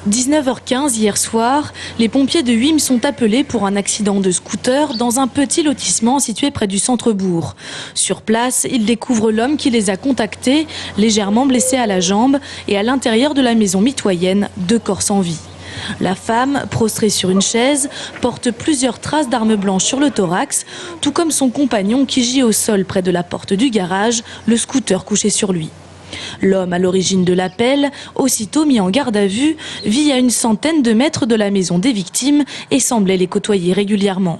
19h15 hier soir, les pompiers de Huim sont appelés pour un accident de scooter dans un petit lotissement situé près du centre-bourg. Sur place, ils découvrent l'homme qui les a contactés, légèrement blessé à la jambe, et à l'intérieur de la maison mitoyenne, 2 corps sans vie. La femme, prostrée sur une chaise, porte plusieurs traces d'armes blanches sur le thorax, tout comme son compagnon qui gît au sol près de la porte du garage, le scooter couché sur lui. L'homme à l'origine de l'appel, aussitôt mis en garde à vue, vit à une centaine de mètres de la maison des victimes et semblait les côtoyer régulièrement.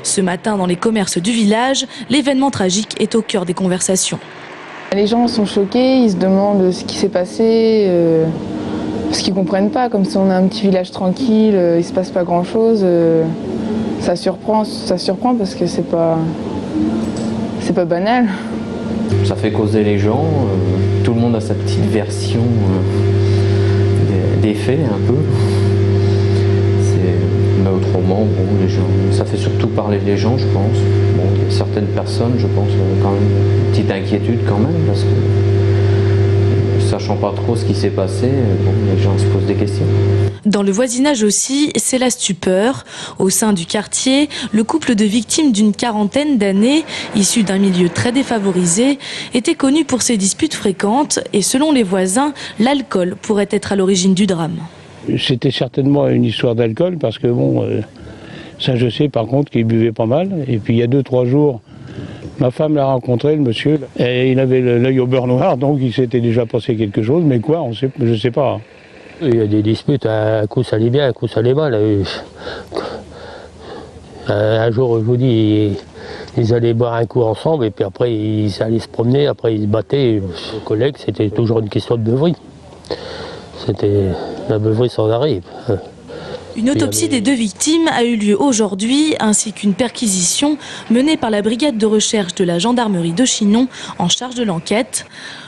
Ce matin, dans les commerces du village, l'événement tragique est au cœur des conversations. Les gens sont choqués, ils se demandent ce qui s'est passé, parce qu'ils ne comprennent pas, comme si on a un petit village tranquille, il ne se passe pas grand-chose. Ça surprend parce que c'est pas banal. Ça fait causer les gens, tout le monde a sa petite version des faits un peu. Mais autrement, bon, les gens, ça fait surtout parler les gens, je pense. Bon, il y a certaines personnes, je pense, quand même une petite inquiétude quand même, parce que sachant pas trop ce qui s'est passé, bon, les gens se posent des questions. Dans le voisinage aussi, c'est la stupeur. Au sein du quartier, le couple de victimes d'une quarantaine d'années, issus d'un milieu très défavorisé, était connu pour ses disputes fréquentes et selon les voisins, l'alcool pourrait être à l'origine du drame. C'était certainement une histoire d'alcool parce que bon, ça je sais par contre qu'il buvait pas mal. Et puis il y a 2-3 jours, ma femme l'a rencontré, le monsieur, et il avait l'œil au beurre noir, donc il s'était déjà passé quelque chose, mais quoi, je sais pas. Il y a des disputes, un coup ça allait bien, un coup ça allait mal. Un jour, je vous dis, ils allaient boire un coup ensemble et puis après ils allaient se promener, après ils se battaient. Nos collègues, c'était toujours une question de beuverie. C'était la beuverie sans arrêt. Une autopsie des 2 victimes a eu lieu aujourd'hui, ainsi qu'une perquisition menée par la brigade de recherche de la gendarmerie de Chinon en charge de l'enquête.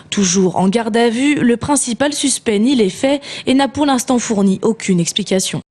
Toujours en garde à vue, le principal suspect nie les faits et n'a pour l'instant fourni aucune explication.